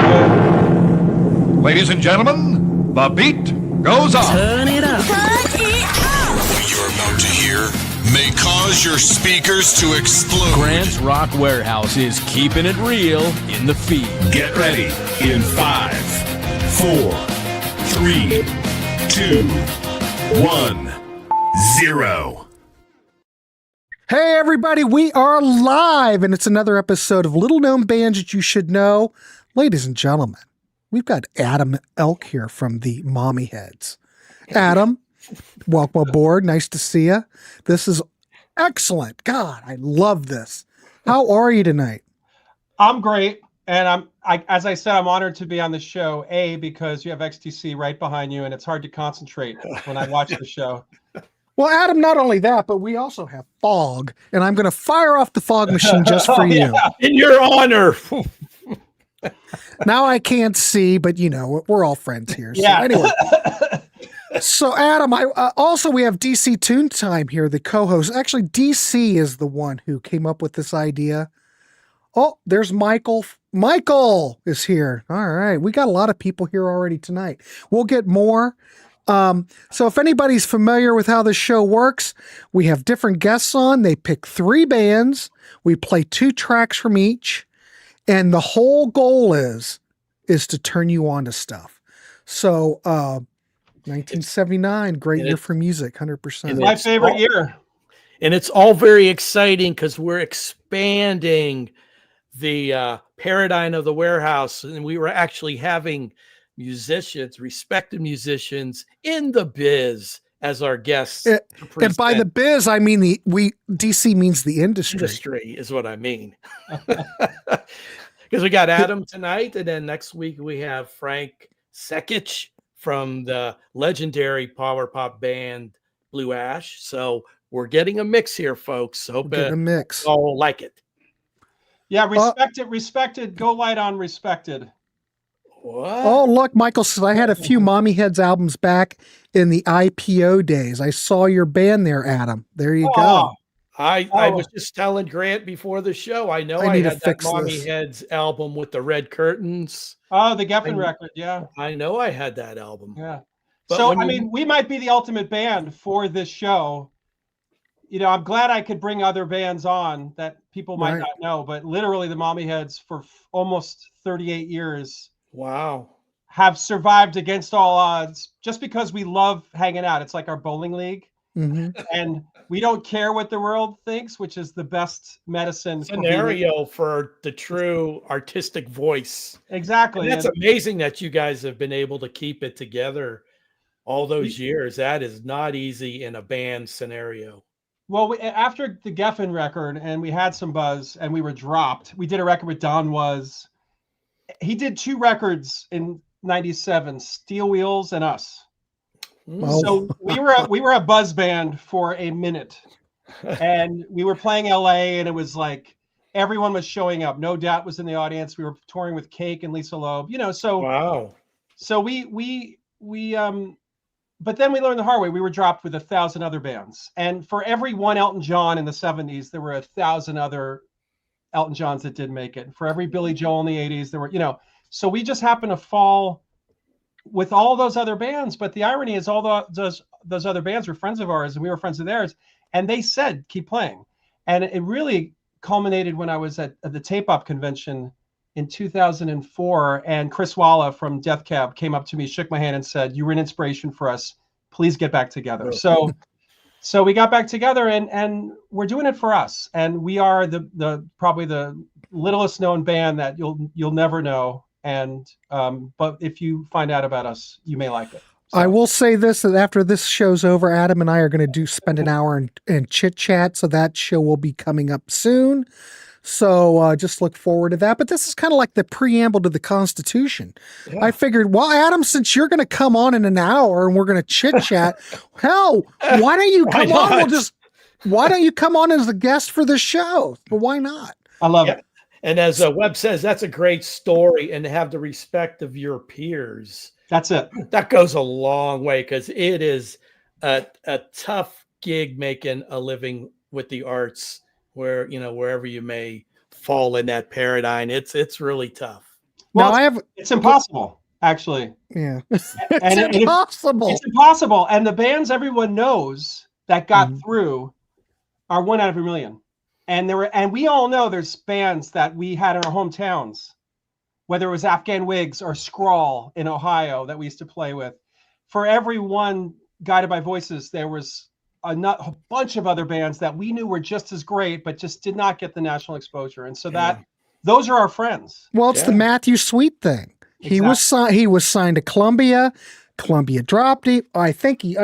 good. Ladies and gentlemen, the beat goes on. Turn it up. What you're about to hear may cause your speakers to explode. Grant's Rock Warehouse is keeping it real in the feed. Get ready in 5, 4, 3, 2, 1, 0. Hey everybody, we are live and it's another episode of Little Known Bands That You Should Know. Ladies and gentlemen, we've got Adam Elk here from the Mommyheads. Adam, welcome aboard. Nice to see you. This is excellent. God, I love this. How are you tonight? I'm great. And as I said, I'm honored to be on the show, A, because you have XTC right behind you and it's hard to concentrate when I watch the show. Well, Adam, not only that, but we also have fog, and I'm going to fire off the fog machine just for you. In your honor. Now I can't see, but you know, we're all friends here. So Yeah. anyway. So Adam, also we have DC Tune Time here, the co-host. Actually, DC is the one who came up with this idea. Oh, there's Michael. Michael is here. All right. We got a lot of people here already tonight. We'll get more. So if anybody's familiar with how this show works, we have different guests on. They pick 3 bands. We play 2 tracks from each. And the whole goal is to turn you on to stuff. So, 1979, great year for music, 100%. It's my favorite year. And it's all very exciting because we're expanding the paradigm of the Warehouse. And we were actually having musicians, respected musicians in the biz as our guests. And by the biz, I mean DC means the industry. Industry is what I mean. Because we got Adam tonight, and then next week we have Frank Sekich from the legendary power pop band Blue Ash. So we're getting a mix here, folks. Hope a mix. all like it. Yeah, respected. Go light on respected. What? Oh, look, Michael says, I had a few Mommyheads albums back in the IPO days. I saw your band there, Adam. There you go. I was just telling Grant before the show, I know I had that Mommyheads album with the red curtains. Oh, the Geffen record, yeah. I know I had that album. Yeah. But so, we might be the ultimate band for this show. You know, I'm glad I could bring other bands on that people might not know, but literally the Mommyheads for almost 38 years. Wow. Have survived against all odds just because we love hanging out. It's like our bowling league. Mm-hmm. And we don't care what the world thinks, which is the best medicine scenario for the true artistic voice. Exactly. And that's amazing that you guys have been able to keep it together all those years. That is not easy in a band scenario. Well, after the Geffen record and we had some buzz and we were dropped, we did a record with Don Was. He did 2 records in 97, Steel Wheels and Us. Oh. So we were a buzz band for a minute, and we were playing LA, and it was like everyone was showing up. No Doubt was in the audience. We were touring with Cake and Lisa Loeb, you know. So wow. So we but then we learned the hard way. We were dropped with 1,000 other bands, and for every one Elton John in the 70s, there were 1,000 other Elton Johns that didn't make it. And for every Billy Joel in the 80s, there were, you know. So we just happened to fall with all those other bands. But the irony is all those other bands were friends of ours and we were friends of theirs. And they said, keep playing. And it really culminated when I was at the Tape Op convention in 2004. And Chris Walla from Death Cab came up to me, shook my hand and said, you were an inspiration for us. Please get back together. So we got back together and we're doing it for us. And we are the probably the littlest known band that you'll never know. And but if you find out about us, you may like it. So. I will say this, that after this show's over, Adam and I are going to spend an hour and chit chat. So that show will be coming up soon. So just look forward to that. But this is kind of like the preamble to the Constitution. Yeah. I figured, well, Adam, since you're going to come on in an hour and we're going to chit chat, hell, why don't you come on? Why don't you come on as a guest for the show? But why not? I love it. And as Webb says, that's a great story, and to have the respect of your peers. That's it. That goes a long way because it is a tough gig making a living with the arts, where, you know, wherever you may fall in that paradigm, it's really tough. Now Well, it's impossible, actually. yeah, And it's impossible. It's impossible. And the bands everyone knows that got Mhm. through are 1 out of a million. And we all know there's bands that we had in our hometowns, whether it was Afghan Wigs or Scrawl in Ohio that we used to play with. For every one Guided by Voices, there was a bunch of other bands that we knew were just as great, but just did not get the national exposure. And so those are our friends. Well, it's the Matthew Sweet thing. He was signed to Columbia. Columbia dropped him. I think he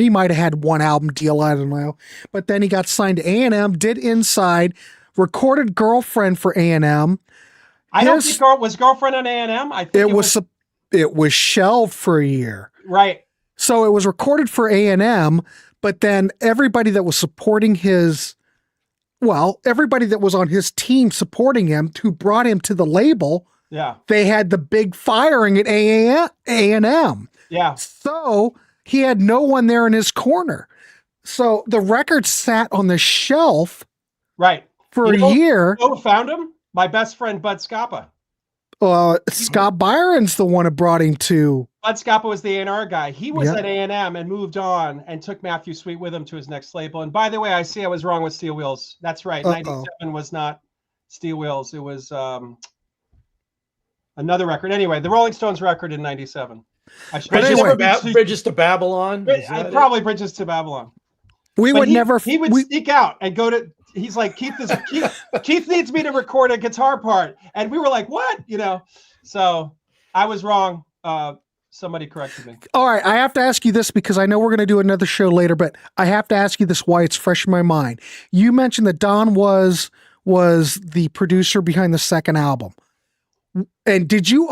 might have had one album deal. I don't know. But then he got signed to A&M, did Inside, recorded Girlfriend for A&M. I don't think was Girlfriend on A&M. I think it was shelved for a year. Right. So it was recorded for A&M, but then everybody that was supporting everybody that was on his team supporting him, who brought him to the label, they had the big firing at A&M. Yeah. So he had no one there in his corner. So the record sat on the shelf for a year. You know who found him? My best friend, Bud Scappa. Scott Byron's the one who brought him to. Bud Scappa was the A&R guy. He was at A&M and moved on and took Matthew Sweet with him to his next label. And by the way, I see I was wrong with Steel Wheels. That's right. 97 was not Steel Wheels. It was another record. Anyway, the Rolling Stones record in 97. Bridges to Babylon. Probably Bridges to Babylon. He would sneak out and go to. He's like, Keith needs me to record a guitar part, and we were like, what? So I was wrong. Somebody corrected me. All right, I have to ask you this because I know we're going to do another show later, but I have to ask you this why it's fresh in my mind. You mentioned that Don was the producer behind the second album. And did you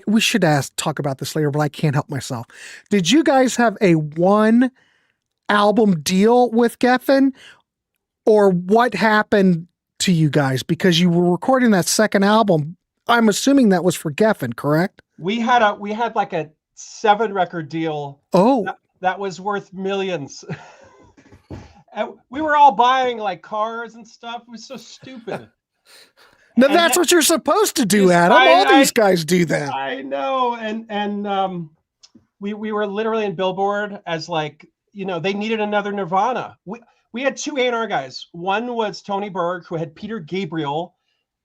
we should talk about this later, but I can't help myself. Did you guys have a one album deal with Geffen, or what happened to you guys? Because you were recording that second album. I'm assuming that was for Geffen, correct? We had like a 7-record deal. Oh, that was worth millions. And we were all buying like cars and stuff. It was so stupid. No, that's what you're supposed to do, Adam. All these guys do that. I know. And we were literally in Billboard as like, they needed another Nirvana. We had 2 A&R guys. One was Tony Berg, who had Peter Gabriel,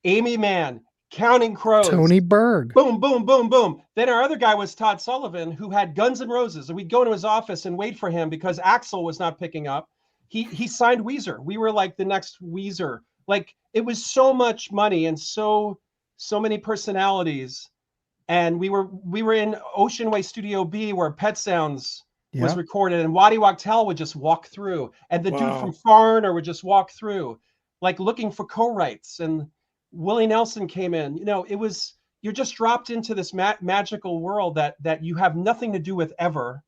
Amy Mann, Counting Crows. Tony Berg. Boom, boom, boom, boom. Then our other guy was Todd Sullivan, who had Guns N' Roses. And we'd go into his office and wait for him because Axl was not picking up. He signed Weezer. We were like the next Weezer. Like, it was so much money and so many personalities. And we were in Ocean Way Studio B, where Pet Sounds was recorded, and Waddy Wachtel would just walk through, and the dude from Foreigner would just walk through, like looking for co-writes. And Willie Nelson came in. You're just dropped into this magical world that you have nothing to do with ever.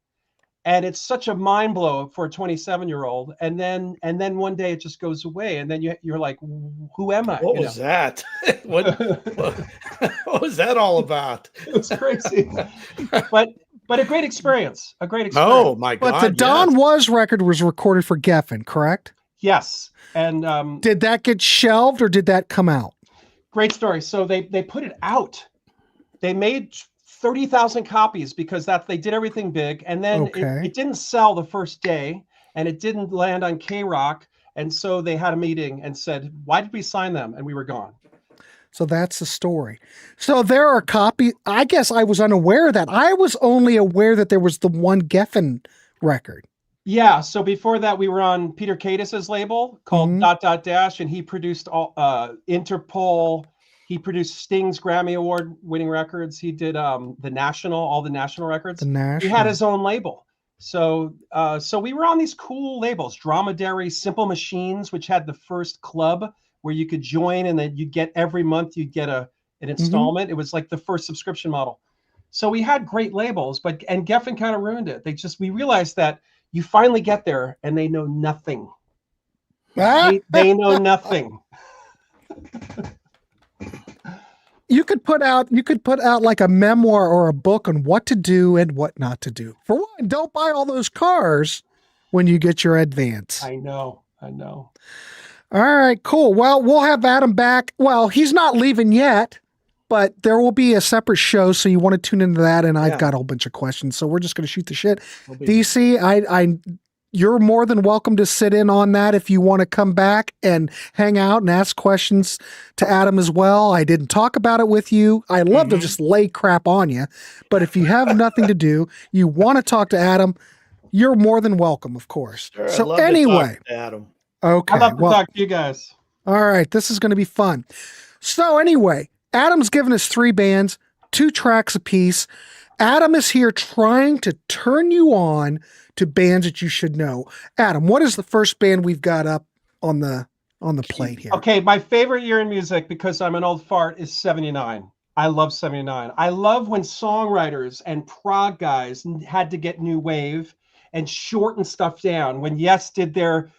And it's such a mind blow for a 27-year-old. And then one day it just goes away. And then you're like, who am I? What was that? What was that all about? It was crazy. But a great experience. Oh my God. But the Don Was record was recorded for Geffen, correct? Yes. And did that get shelved or did that come out? Great story. So they put it out. They made 30,000 copies because they did everything big. And then it didn't sell the first day, and it didn't land on K-Rock. And so they had a meeting and said, why did we sign them? And we were gone. So that's the story. So there are copies. I guess I was unaware of that. I was only aware that there was the one Geffen record. Yeah. So before that, we were on Peter Cadis's label called ... and he produced all Interpol. He produced Sting's Grammy Award winning records. He did all the national records. He had his own label. So we were on these cool labels: Dromedary, Simple Machines, which had the first club where you could join, and then you get every month you get an installment. It was like the first subscription model. So we had great labels, and Geffen kind of ruined it. We realized that you finally get there and they know nothing. They know nothing. You could put out like a memoir or a book on what to do and what not to do. For one, don't buy all those cars when you get your advance. I know. All right, cool. Well, we'll have Adam back. Well, he's not leaving yet, but there will be a separate show, so you want to tune into that. And I've got a whole bunch of questions, so we're just going to shoot the shit. DC, you're more than welcome to sit in on that if you want to come back and hang out and ask questions to Adam as well. I didn't talk about it with you. I love to just lay crap on you, but if you have nothing to do, you want to talk to Adam, you're more than welcome, of course. Sure, so anyway, Adam. Okay. I'd love to talk to you guys. All right. This is going to be fun. So anyway, Adam's given us 3 bands, 2 tracks apiece. Adam is here trying to turn you on to bands that you should know. Adam, what is the first band we've got up on the plate here? Okay, my favorite year in music, because I'm an old fart, is 79. I love 79. I love when songwriters and prog guys had to get new wave and shorten stuff down. When Yes did their,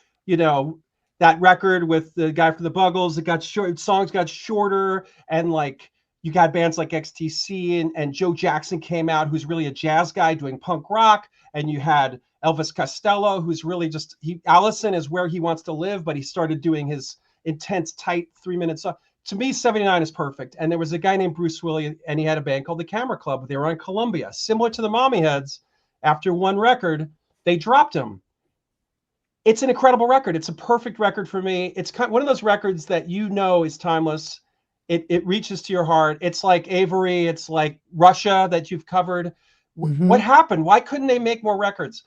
that record with the guy from the Buggles, it got short, songs got shorter, and like you got bands like XTC and Joe Jackson came out, who's really a jazz guy doing punk rock. And you had Elvis Costello, who's really Allison is where he wants to live, but he started doing his intense, tight 3-minute song. To me, 79 is perfect. And there was a guy named Bruce Willie, and he had a band called the Camera Club. They were on Columbia, similar to the Mommyheads. After one record, they dropped him. It's an incredible record. It's a perfect record for me. It's one of those records that is timeless. It reaches to your heart. It's like Avery. It's like Russia that you've covered. What happened? Why couldn't they make more records?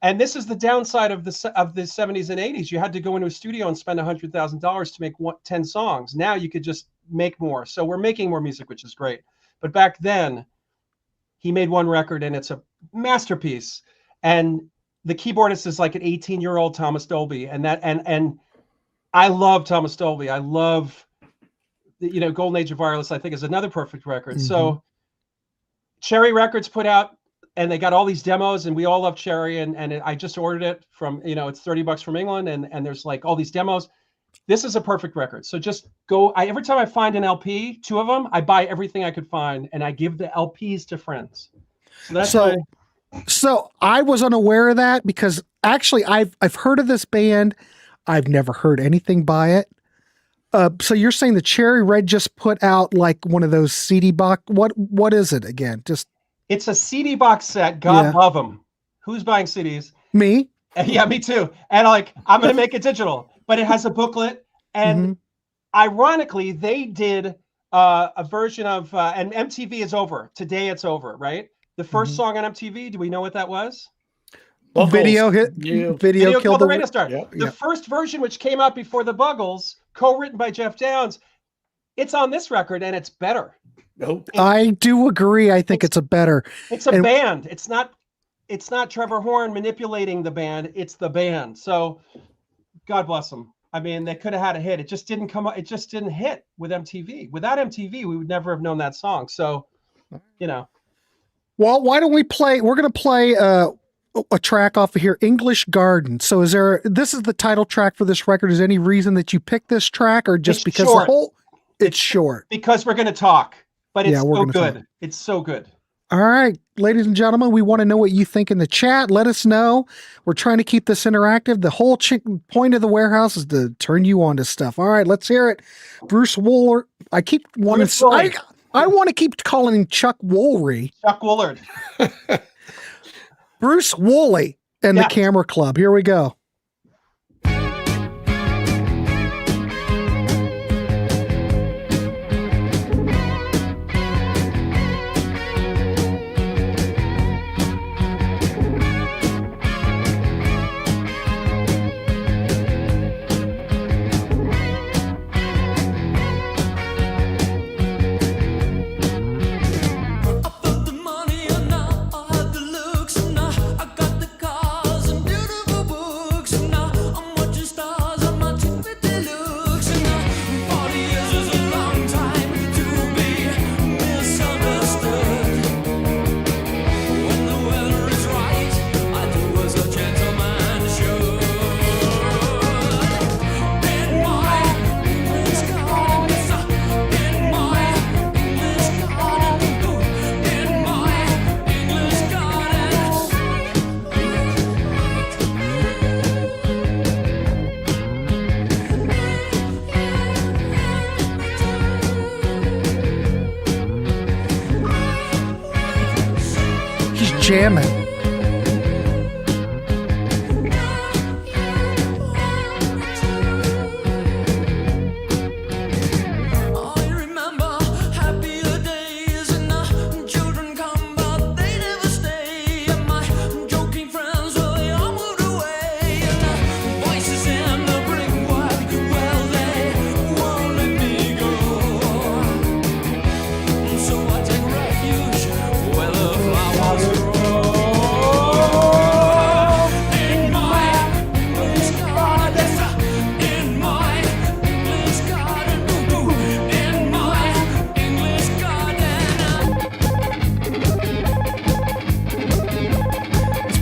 And this is the downside of the 70s and 80s. You had to go into a studio and spend $100,000 to make 10 songs. Now you could just make more. So we're making more music, which is great. But back then, he made one record and it's a masterpiece. And the keyboardist is like an 18-year-old Thomas Dolby. And I love Thomas Dolby. I love Golden Age of Wireless, I think, is another perfect record. So Cherry Records put out, and they got all these demos, and we all love Cherry, and I just ordered it from, it's $30 from England, and there's like all these demos. This is a perfect record. So just go. Every time I find an LP, 2 of them, I buy everything I could find, and I give the LPs to friends. So I was unaware of that, because actually I've heard of this band. I've never heard anything by it. So you're saying the Cherry Red just put out like one of those CD box? What is it again? It's a CD box set. God love them. Who's buying CDs? Me. Yeah, me too. And I'm going to make it digital, but it has a booklet. And ironically, they did a version of, and MTV is over. Today it's over, right? The first song on MTV, do we know what that was? Video killed the radio star. The first version, which came out before the Buggles, co-written by Jeff Downes, it's on this record, and it's better. Nope. I do agree. I think it's a better. It's a band. It's not Trevor Horn manipulating the band. It's the band. So God bless them. I mean, they could have had a hit. It just didn't come up. It just didn't hit with MTV. Without MTV, we would never have known that song. So, Well, why don't we play? We're going to play a track off of here, English Garden. So this is the title track for this record. Is there any reason that you picked this track, or just because short. It's short? Because we're going to talk, but it's so good. Talk. It's so good. All right, ladies and gentlemen, we want to know what you think in the chat. Let us know. We're trying to keep this interactive. The whole point of the Warehouse is to turn you on to stuff. All right, let's hear it. Bruce Woolard. I keep wanting to. I want to keep calling him Chuck Woolry. Chuck Woolard. Bruce Woolley and the Camera Club. Here we go. Money and now I have the looks and now I got the cars and beautiful books. jamming.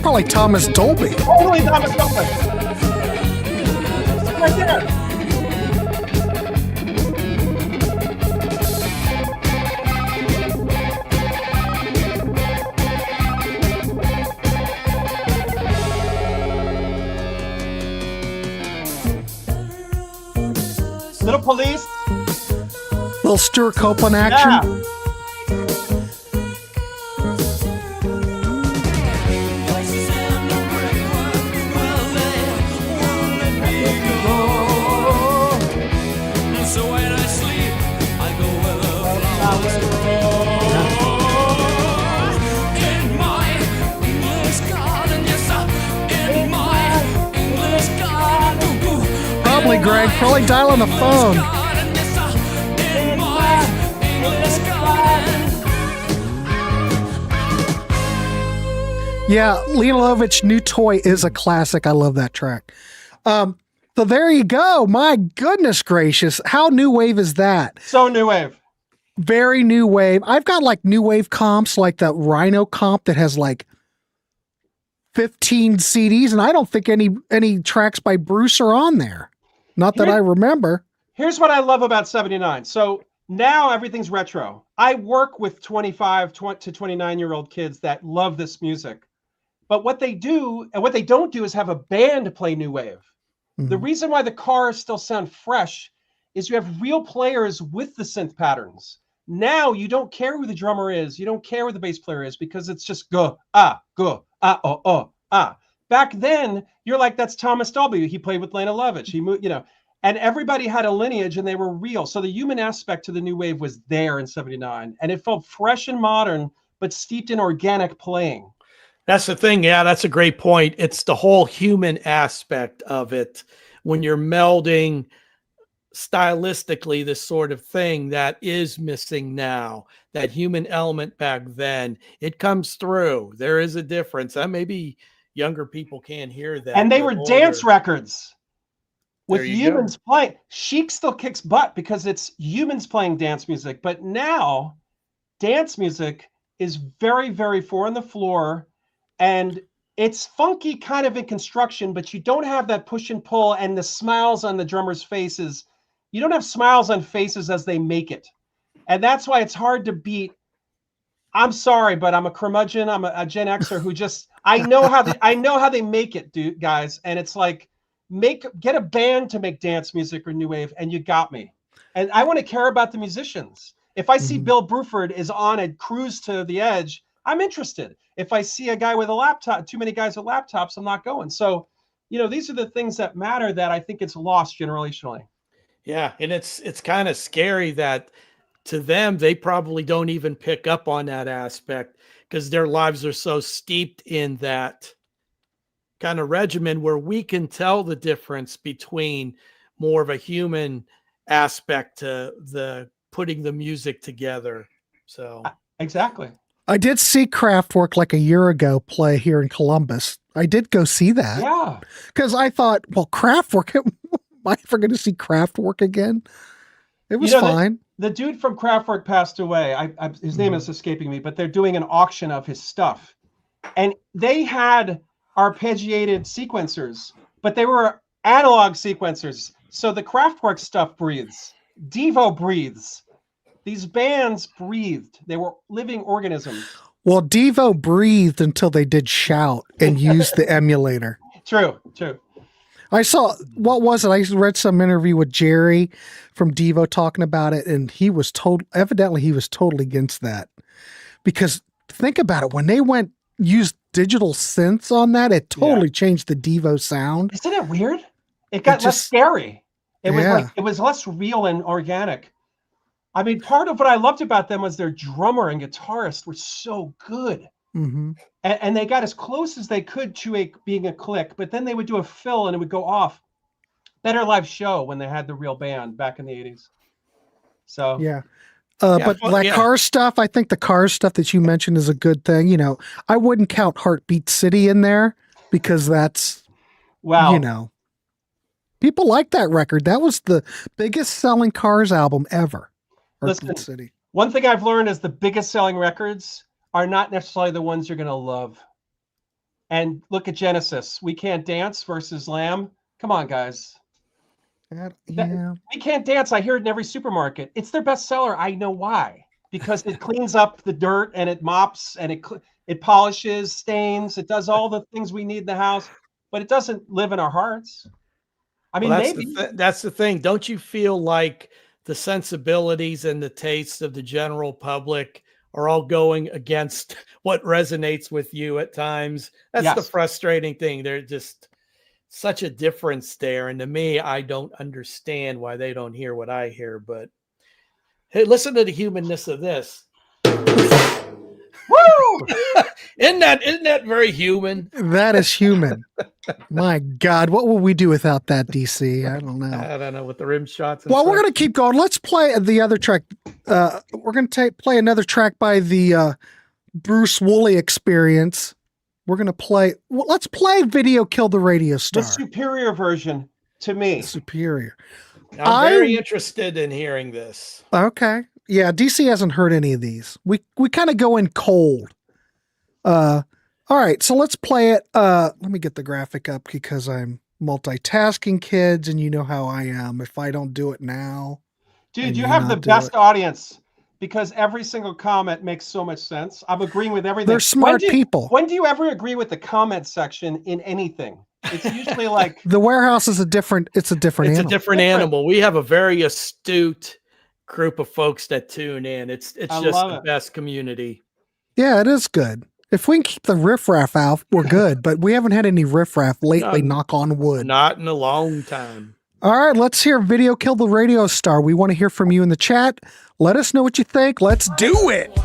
Probably Thomas Dolby. Totally Thomas Dolby. Right there. Little Police. Little Stuart Copeland action. Yeah. Probably, Greg. Probably dialing the phone. Yeah, Lena Lovitch, New Toy is a classic. I love that track. So there you go. My goodness gracious. How new wave is that? So new wave. Very new wave. I've got like new wave comps, like the Rhino comp that has like 15 CDs, and I don't think any tracks by Bruce are on there. Not that I remember. Here's what I love about 79. So now everything's retro. I work with 25 to 29-year-old kids that love this music. But what they do and what they don't do is have a band play new wave. Mm-hmm. The reason why the cars still sound fresh is you have real players with the synth patterns. Now you don't care who the drummer is. You don't care who the bass player is because it's just go, oh, ah. Back then, you're like, that's Thomas Dolby. He played with Lena Lovitch. He moved, and everybody had a lineage and they were real. So the human aspect to the new wave was there in 79 and it felt fresh and modern, but steeped in organic playing. That's the thing. Yeah, that's a great point. It's the whole human aspect of it. When you're melding stylistically this sort of thing that is missing now, that human element back then, it comes through. There is a difference. Maybe younger people can't hear that. And they were dance records with humans go. playing. Chic still kicks butt because it's humans playing dance music. But now dance music is very, very four on the floor. And it's funky kind of in construction, but you don't have that push and pull and the smiles on the drummers' faces. You don't have smiles on faces as they make it. And that's why it's hard to beat. I'm sorry, but I'm a curmudgeon. I'm a Gen Xer who just, I know how they make it, dude, guys. And it's like, get a band to make dance music or new wave, and you got me. And I want to care about the musicians. If I see Bill Bruford is on a cruise to the edge, I'm interested. If I see a guy with a laptop, too many guys with laptops, I'm not going. So, these are the things that matter that I think it's lost generationally. Yeah, and it's kind of scary that to them, they probably don't even pick up on that aspect because their lives are so steeped in that kind of regimen where we can tell the difference between more of a human aspect to the putting the music together. So exactly. I did see Kraftwerk like a year ago play here in Columbus. I did go see that. Yeah. Because I thought, well, Kraftwerk, am I ever going to see Kraftwerk again? It was fine. The dude from Kraftwerk passed away. His name is escaping me, but they're doing an auction of his stuff. And they had arpeggiated sequencers, but they were analog sequencers. So the Kraftwerk stuff breathes. Devo breathes. These bands breathed. They were living organisms. Well, Devo breathed until they did Shout and used the emulator. True. I saw, what was it? I read some interview with Jerry from Devo talking about it, and evidently he was totally against that. Because think about it, when they went used digital synths on that, it totally changed the Devo sound. Isn't it weird? It got less scary. It was like it was less real and organic. I mean, part of what I loved about them was their drummer and guitarist were so good. Mm-hmm. And they got as close as they could to being a click, but then they would do a fill and it would go off. Better live show when they had the real band back in the 80s. So but Cars stuff, I think the Cars stuff that you mentioned is a good thing. You know, I wouldn't count Heartbeat City in there because that's, you know, people like that record. That was the biggest selling Cars album ever. Listen, City. One thing I've learned is the biggest selling records are not necessarily the ones you're going to love. And look at Genesis. We Can't Dance versus Lamb. Come on, guys. We Can't Dance. I hear it in every supermarket. It's their best seller. I know why. Because it cleans up the dirt and it mops and it polishes stains. It does all the things we need in the house, but it doesn't live in our hearts. I mean, maybe. That's the thing. Don't you feel like the sensibilities and the tastes of the general public are all going against what resonates with you at times? That's the frustrating thing. They're just such a difference there. And to me, I don't understand why they don't hear what I hear. But hey, listen to the humanness of this. Woo! Isn't that very human? That is human. My God, what will we do without that, DC? I don't know. I don't know, with the rim shots. Well, we're going to keep going. Let's play the other track. We're going to play another track by the Bruce Woolley Experience. We're going to play. Well, let's play "Video Killed the Radio Star." The superior version to me. Superior. I'm very interested in hearing this. Okay. Yeah, DC hasn't heard any of these. We kind of go in cold. All right, so let's play it. Let me get the graphic up because I'm multitasking, kids, and you know how I am. If I don't do it now. Dude, you have the best audience because every single comment makes so much sense. I'm agreeing with everything. They're smart people. When do you ever agree with the comment section in anything? It's usually like the Warehouse is a different animal. We have a very astute group of folks that tune in. It's just the best community. Yeah, it is good. If we can keep the riffraff out, we're good. But we haven't had any riffraff lately, knock on wood. Not in a long time. All right, let's hear "Video Killed the Radio Star." We want to hear from you in the chat. Let us know what you think. Let's do it.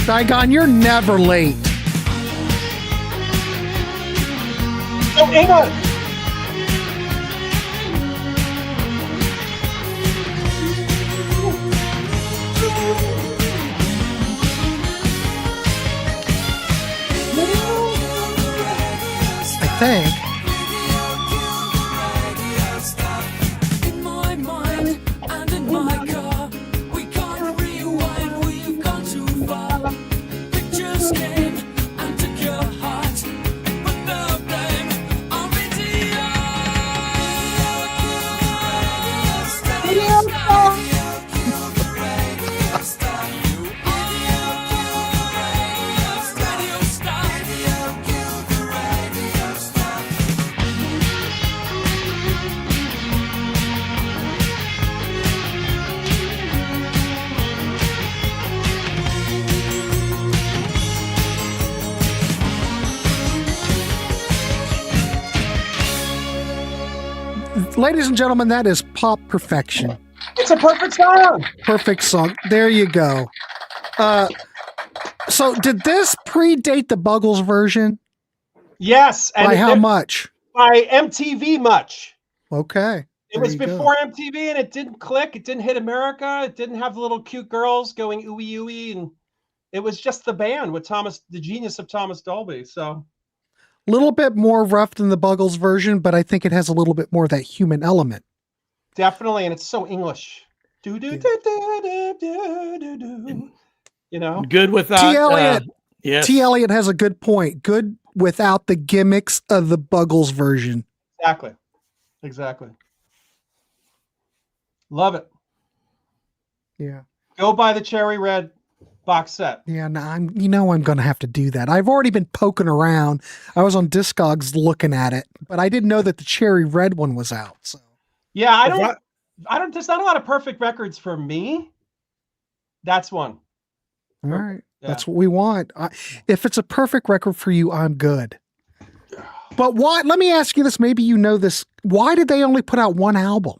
Saigon, you're never late. Oh, hang on. I think. ladies and gentlemen, that is pop perfection. It's a perfect song. Perfect song. There you go. So did this predate the Buggles version? Yes. And By how much? By MTV much. Okay. It was before MTV, and it didn't click. It didn't hit America. It didn't have the little cute girls going ooey ooey, and it was just the band with the genius of Thomas Dolby. So, a little bit more rough than the Buggles version, but I think it has a little bit more of that human element. Definitely, and it's so English. Do do do do do do do do. You know, good without T. Elliott. Yes. T. Elliott has a good point. Good without the gimmicks of the Buggles version. Exactly. Love it. Yeah. Go buy the Cherry Red box set. Yeah, no, I'm going to have to do that. I've already been poking around. I was on Discogs looking at it, but I didn't know that the Cherry Red one was out. So. Yeah, I don't. There's not a lot of perfect records for me. That's one. All right. Yeah. That's what we want. If it's a perfect record for you, I'm good. But why? Let me ask you this. Maybe you know this. Why did they only put out one album?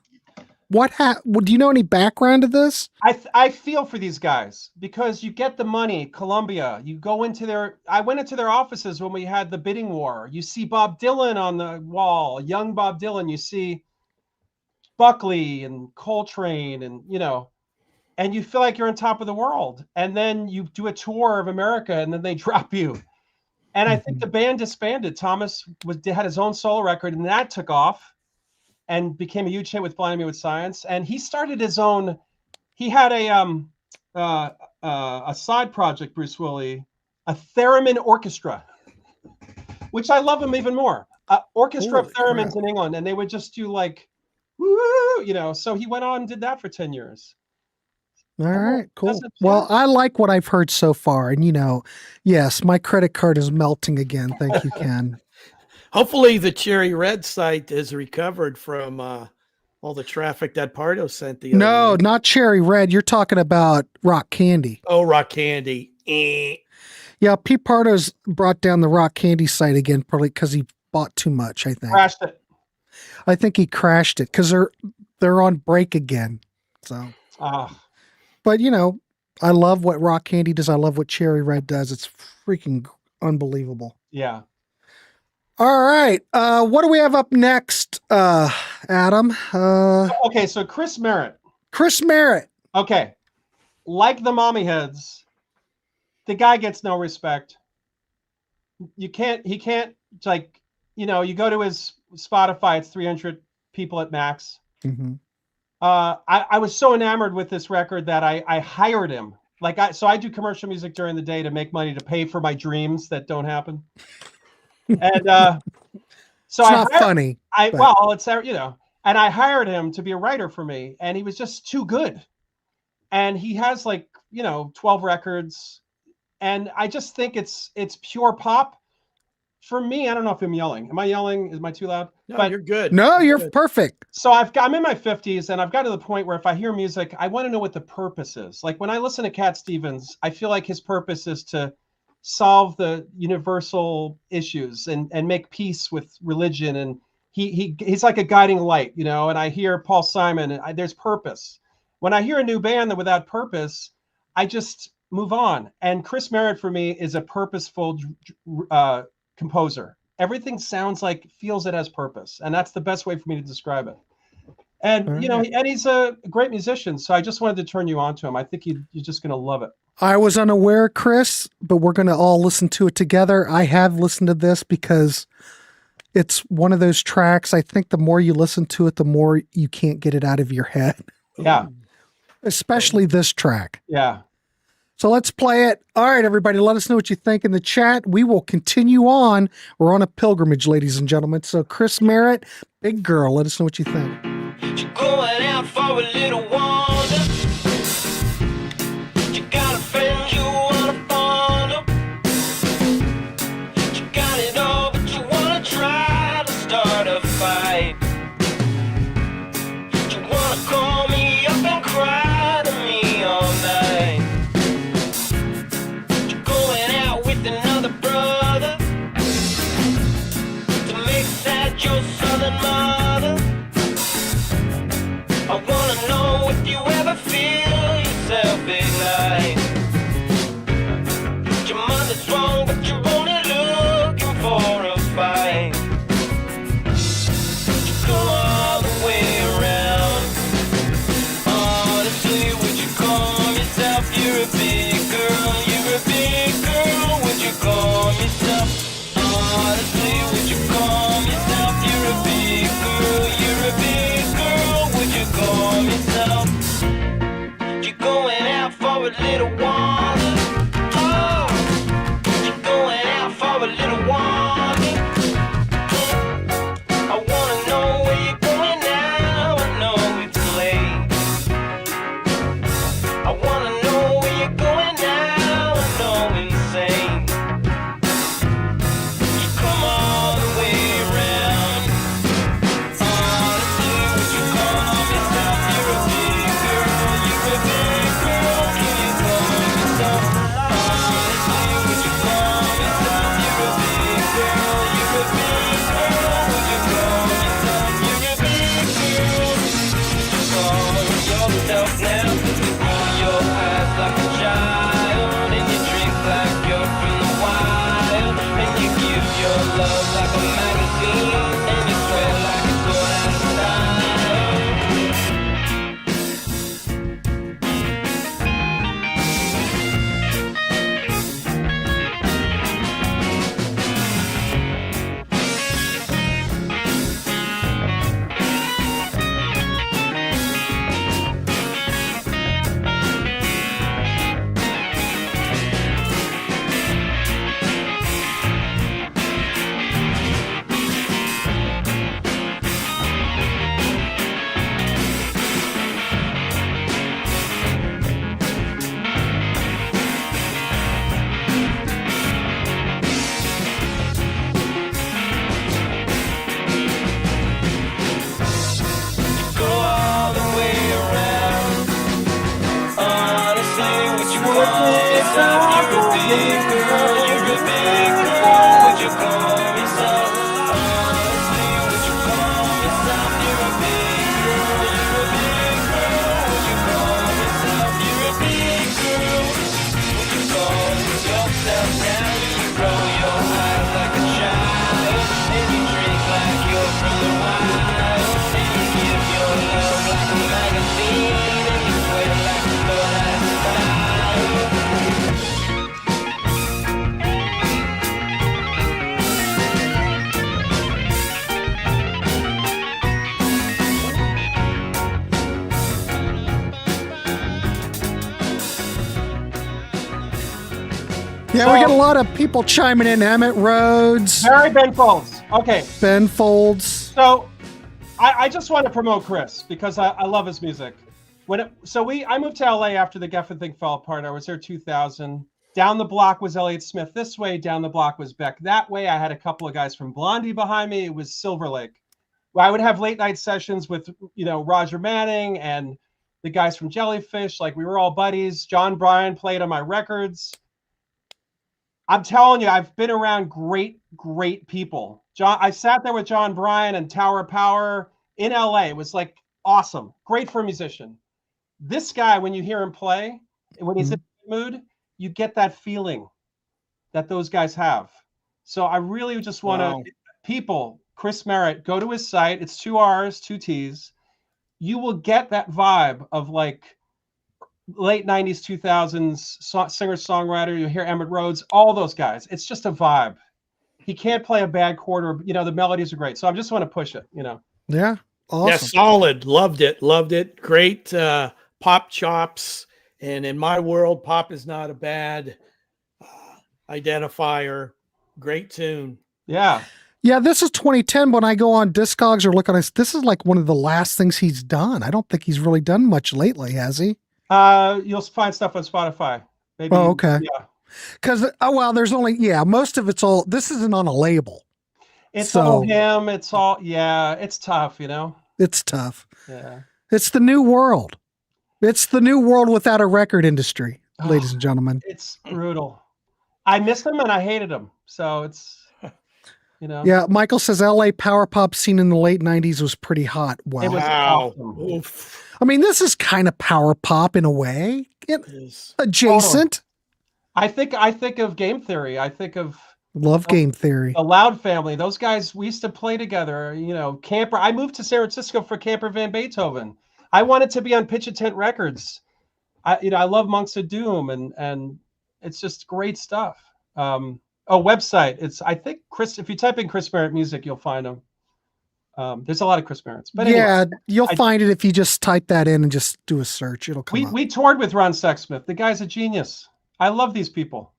Do you know any background to this? I feel for these guys because you get the money, Columbia. You go into I went into their offices when we had the bidding war. You see Bob Dylan on the wall, young Bob Dylan. You see Buckley and Coltrane, and and you feel like you're on top of the world. And then you do a tour of America, and then they drop you. And I think the band disbanded. Thomas had his own solo record, and that took off and became a huge hit with Blinding Me with Science. And he started his own. He had a side project, Bruce Willie, a theremin orchestra, which I love him even more. Orchestra of theremins in England, and they would just do like, woo, So he went on and did that for 10 years. All right, cool. Well, I like what I've heard so far. And, yes, my credit card is melting again. Thank you, Ken. Hopefully the Cherry Red site has recovered from all the traffic that Pardo sent the other No, night. not Cherry Red. You're talking about Rock Candy. Oh, Rock Candy. Yeah, Pete Pardo's brought down the Rock Candy site again, probably because he bought too much, I think. Crashed it. I think he crashed it because they're on break again. So, but I love what Rock Candy does. I love what Cherry Red does. It's freaking unbelievable. Yeah. All right. What do we have up next, Adam? Okay, so Chris Merritt. Okay. Like the Mommyheads, the guy gets no respect. He can't you go to his Spotify, it's 300 people at max. Mm-hmm. I was so enamored with this record that I hired him. So I do commercial music during the day to make money to pay for my dreams that don't happen. And so it's not funny. And I hired him to be a writer for me, and he was just too good. And he has 12 records, and I just think it's pure pop. For me, I don't know if I'm yelling. Am I yelling? Am I too loud? No, you're good. No, you're perfect. So I'm in my 50s, and I've got to the point where if I hear music, I want to know what the purpose is. Like when I listen to Cat Stevens, I feel like his purpose is to solve the universal issues and make peace with religion. And he's like a guiding light, And I hear Paul Simon, and there's purpose. When I hear a new band that without purpose, I just move on. And Chris Merritt for me is a purposeful composer. Everything feels it has purpose, and that's the best way for me to describe it. And and he's a great musician, so I just wanted to turn you on to him. I think you're just going to love it. I was unaware, Chris, but we're going to all listen to it together. I have listened to this because it's one of those tracks. I think the more you listen to it, the more you can't get it out of your head. Yeah. Especially this track. Yeah. So let's play it. All right, everybody, let us know what you think in the chat. We will continue on. We're on a pilgrimage, ladies and gentlemen. So Chris Merritt, Big Girl, let us know what you think. You're going out for a little wander. You got a friend you wanna fondle. You got it all, but you wanna try to start a fight. You wanna call me up and cry to me all night. You're going out with another brother to make sad your southern mother. little water? Oh, you going out for a little water? I wanna know where you're going now. I know it's late. I wanna know where you're going now. I know insane. You come all the way around. Honestly, would you call yourself? You're a big girl. You're a big girl. Can you call yourself? Honestly, would you call yourself? You're a big girl. You're a big girl. Would you call yourself? You're a big girl. Call yourself now. Roll your eyes like a child, and you drink like you're from the wild, and you give your love like a magazine, and you swear like it's going out of style. Go all the way around. Honestly, would you call yourself? You're a big girl. You're a big girl. Would you call yourself? Honestly, would you call yourself? You're a big girl. You're a big girl. Would you call yourself? You're a big girl. Would you call yourself now? You roll your eyes like a child, and you drink like you're from the wild, and you give your love like a magazine, and you swear like it's going out of style. Yeah, we got a lot of people chiming in. Emmett Rhodes, Barry Ben Folds. Okay, Ben Folds. so I just want to promote Chris because I love his music. I moved to LA after the Geffen thing fell apart. I was there 2000. Down the block was Elliott Smith this way. Down the block was Beck that way. I had a couple of guys from Blondie behind me. It was Silver Lake. I would have late night sessions with Roger Manning and the guys from Jellyfish. Like, we were all buddies. John Bryan played on my records. I'm telling you, I've been around great people. I sat there with John Bryan and Tower of Power in LA. It was like awesome. Great for a musician. This guy, when you hear him play, when he's in the mood, you get that feeling that those guys have. So I really just want to, people, Chris Merritt, go to his site. It's 2 R's, 2 T's. You will get that vibe of like late 90s, 2000s singer-songwriter. You hear Emmett Rhodes, all those guys. It's just a vibe. He can't play a bad chord, or the melodies are great. So I just want to push it, Yeah, awesome. Yeah, solid. Loved it. Great pop chops. And in my world, pop is not a bad identifier. Great tune. Yeah. Yeah, this is 2010. When I go on Discogs or look on this is like one of the last things he's done. I don't think he's really done much lately, has he? You'll find stuff on Spotify. Maybe. Oh, okay. Yeah. Because there's only most of it's all. This isn't on a label. It's all him. It's all it's tough, It's tough. Yeah. It's the new world. It's the new world without a record industry, ladies and gentlemen. It's brutal. I missed him and I hated him. So it's Yeah, Michael says LA power pop scene in the late 90s was pretty hot. Wow. It was awesome. I mean, this is kind of power pop in a way. Adjacent. Totally. I think of Game Theory. I think of Love Game Theory. The Loud Family. Those guys, we used to play together, Camper. I moved to San Francisco for Camper Van Beethoven. I wanted to be on Pitch a Tent Records. I love Monks of Doom, and it's just great stuff. Website. I think Chris, if you type in Chris Merritt music, you'll find him. There's a lot of Chris Merritt's. But anyway, yeah, you'll find it if you just type that in and just do a search. It'll come up. we toured with Ron Sexsmith. The guy's a genius. I love these people.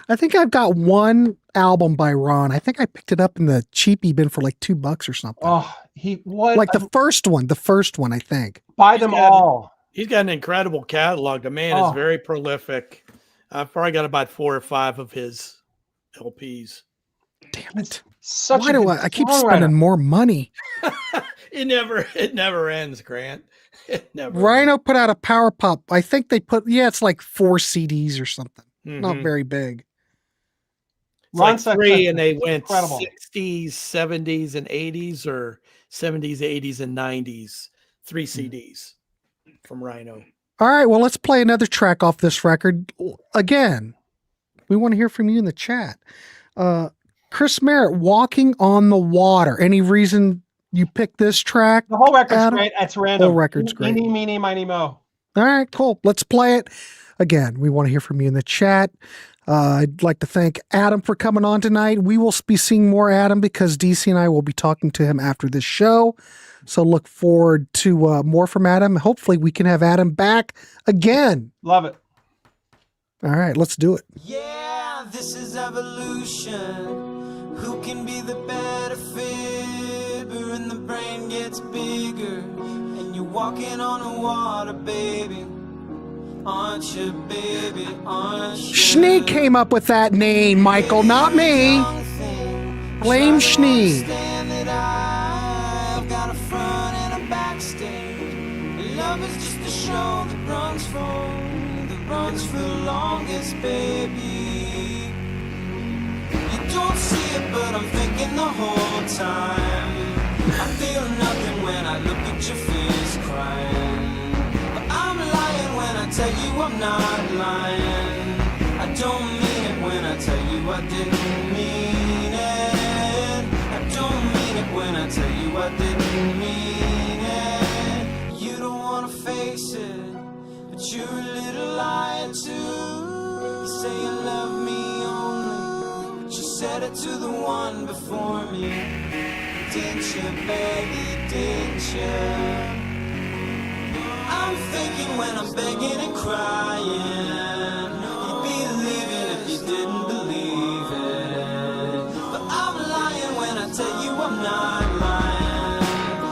I think I've got one album by Ron. I think I picked it up in the cheapie bin for like $2 or something. Oh, he was like the first one, I think. Buy them all. He's got an incredible catalog. The man is very prolific. I've probably got about 4 or 5 of his LPs. Damn it. Why do I keep spending more money? It never ends, Grant. It never Rhino put out a Power Pop. I think they put, it's like 4 CDs or something. Mm-hmm. Not very big. It's like 3, and they went 60s, 70s, and 80s, or 70s, 80s, and 90s. 3 CDs from Rhino. All right, well, let's play another track off this record. Again, we want to hear from you in the chat. Chris Merritt, Walking on the Water. Any reason you picked this track? The whole record's great. It's random. The whole record's great. Eeny, meeny, miny, mo. All right, cool. Let's play it. Again, we want to hear from you in the chat. I'd like to thank Adam for coming on tonight. We will be seeing more Adam because DC and I will be talking to him after this show. So look forward to more from Adam. Hopefully we can have Adam back again. Love it. All right, let's do it. Yeah, this is evolution. Who can be the better fibber? And the brain gets bigger. And you're walking on the water, baby. Aren't you, baby? Aren't you? Schnee came up with that name, Michael, not me. Blame Schnee. I've got a front and a backstage. Love is just a show that runs for the longest, baby. You don't see it, but I'm thinking the whole time. I feel nothing when I look at your face crying. But I'm lying when I tell you I'm not lying. I don't mean it when I tell you I didn't mean it. I don't mean it when I tell you I didn't mean it. You don't wanna face it, but you're a little liar too. You say you love me only, but you said it to the one before me. Did you, baby, did you? I'm thinking when I'm begging and crying, you'd believe it if you didn't believe it. But I'm lying when I tell you I'm not lying.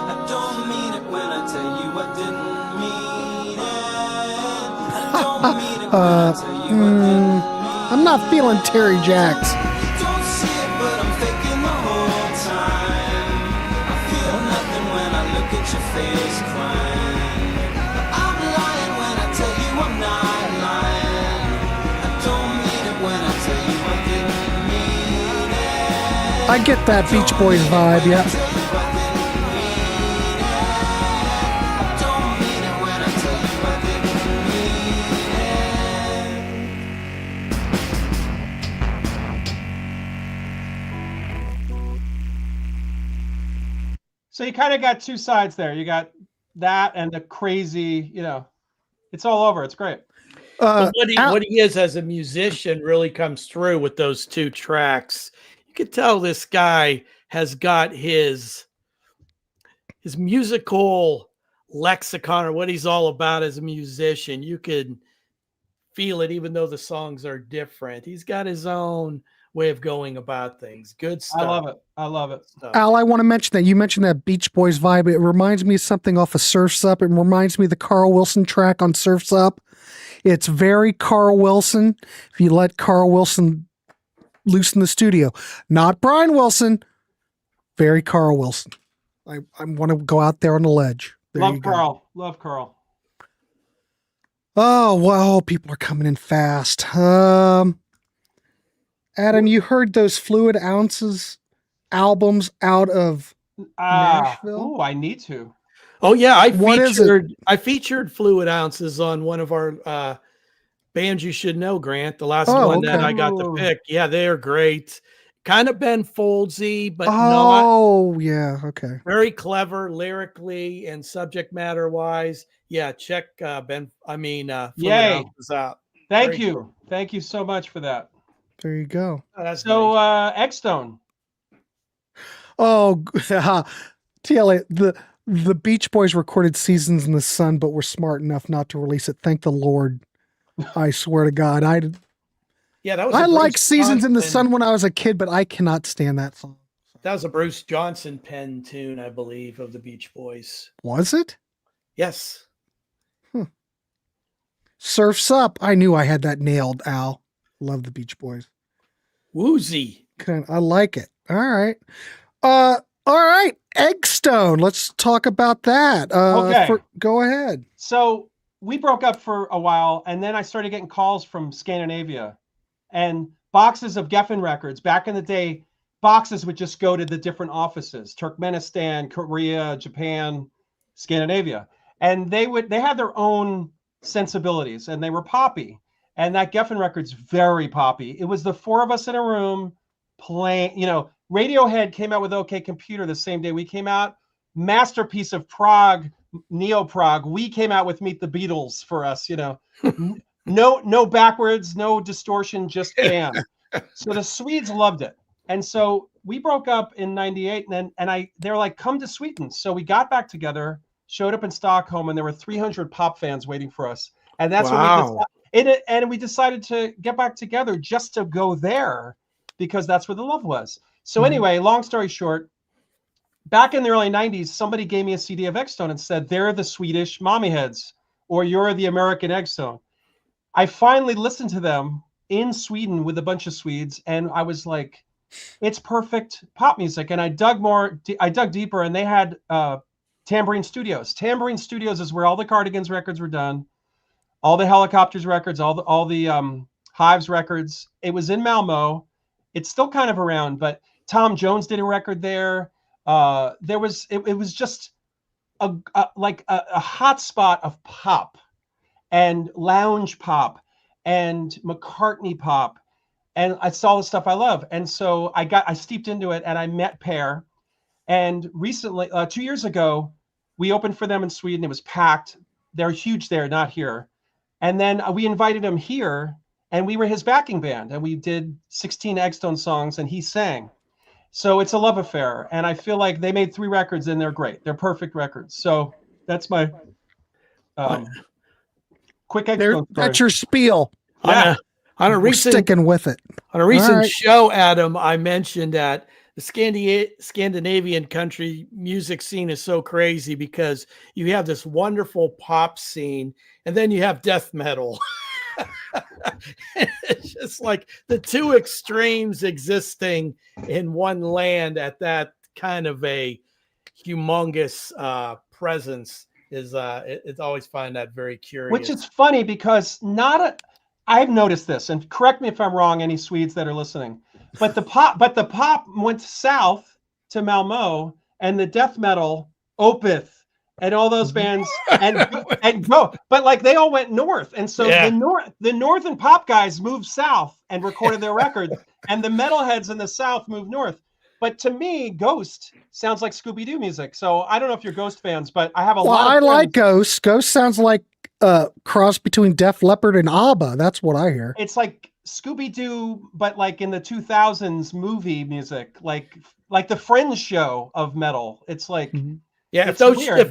I don't mean it when I tell you I didn't mean it. I don't mean it when I tell you I didn't mean it. I'm not feeling Terry Jacks. Don't see it, but I'm thinking the whole time. I feel nothing when I look at your face crying. I'm lying when I tell you I'm not lying. I don't mean it when I tell you I didn't mean it. I get that Beach Boys vibe, yeah. Don't mean it when I tell you I didn't mean it. So you kind of got two sides there. You got that and the crazy, it's all over. It's great. But what he is as a musician really comes through with those 2 tracks. You could tell this guy has got his musical lexicon, or what he's all about as a musician. You could feel it even though the songs are different. He's got his own way of going about things. Good stuff. I love it. Al, I want to mention that you mentioned that Beach Boys vibe. It reminds me of something off of Surf's Up. It reminds me of the Carl Wilson track on Surf's Up. It's very Carl Wilson. If you let Carl Wilson loose in the studio, not Brian Wilson, very Carl Wilson. I want to go out there on the ledge. There Love Carl. Love Carl. Oh, wow. People are coming in fast. Adam, you heard those Fluid Ounces albums out of Nashville? Oh, I need to. Oh yeah, I featured Fluid Ounces on one of our bands you should know, Grant. The last one that I got to pick. Yeah, they're great. Kind of Ben Foldsy, but not. Yeah, okay. Very clever lyrically and subject matter wise. Yeah, check Fluid Ounces out. Thank you. Cool. Thank you so much for that. There you go. So X-Stone. Oh, TLA, the Beach Boys recorded Seasons in the Sun, but were smart enough not to release it. Thank the Lord. I swear to God. Yeah, that was I a like Bruce Seasons in the Johnson- Sun when I was a kid, but I cannot stand that song. That was a Bruce Johnson pen tune, I believe, of the Beach Boys. Was it? Yes. Surf's Up. I knew I had that nailed, Al. Love the Beach Boys. Woozy. I like it. All right. All right. Eggstone. Let's talk about that. Okay. Go ahead. So we broke up for a while, and then I started getting calls from Scandinavia and boxes of Geffen records. Back in the day, boxes would just go to the different offices: Turkmenistan, Korea, Japan, Scandinavia. And they had their own sensibilities, and they were poppy. And that Geffen record's very poppy. It was the four of us in a room playing, Radiohead came out with OK Computer the same day we came out. Masterpiece of Prague, Neo Prague. We came out with Meet the Beatles for us, no backwards, no distortion, just jam. So the Swedes loved it. And so we broke up in 98, and they were like, come to Sweden. So we got back together, showed up in Stockholm, and there were 300 pop fans waiting for us. And that's what we decided to get back together just to go there, because that's where the love was. So anyway, long story short, back in the early 90s, somebody gave me a CD of Eggstone and said, they're the Swedish Mommyheads, or you're the American Eggstone. I finally listened to them in Sweden with a bunch of Swedes, and I was like, it's perfect pop music. And I dug deeper, and they had Tambourine Studios. Tambourine Studios is where all the Cardigans records were done, all the Helicopters records, all the Hives records. It was in Malmo. It's still kind of around, but Tom Jones did a record there. It was just a hot spot of pop and lounge pop and McCartney pop. And I saw the stuff I love. And so I steeped into it, and I met Per. And recently, 2 years ago, we opened for them in Sweden. It was packed. They're huge there, not here. And then we invited him here, and we were his backing band, and we did 16 Eggstone songs, and he sang. So it's a love affair. And I feel like they made 3 records, and they're great. They're perfect records. So that's my quick Eggstone story. That's your spiel. Yeah. On a recent sticking with it. On a recent show, Adam, I mentioned that the Scandinavian country music scene is so crazy because you have this wonderful pop scene, and then you have death metal. It's just like the two extremes existing in one land at that kind of a humongous presence is it's always find that very curious. Which is funny because I've noticed this, and correct me if I'm wrong, any Swedes that are listening, but the pop went south to Malmo, and the death metal, Opeth, and all those bands and go, but like they all went north, and so the northern pop guys moved south and recorded their records, and the metalheads in the south moved north. But to me, Ghost sounds like Scooby-Doo music. So I don't know if you're Ghost fans, but I have a lot of friends. like Ghost. Ghost sounds like cross between Def Leppard and ABBA. That's what I hear. It's like Scooby-Doo, but like in the 2000s movie music, like the Friends show of metal. It's like if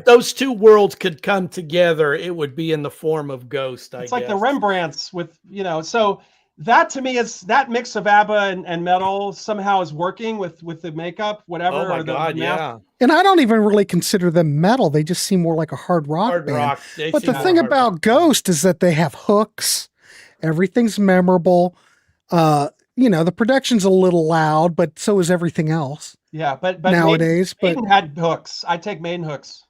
those two worlds could come together, it would be in the form of Ghost. It's like the Rembrandts with so. That to me is that mix of ABBA and metal somehow is working with the makeup, whatever. Oh my God, yeah. And I don't even really consider them metal. They just seem more like a hard rock band. But the thing about Ghost is that they have hooks. Everything's memorable. The production's a little loud, but so is everything else. Yeah, but nowadays, Maiden had hooks. I take Maiden hooks.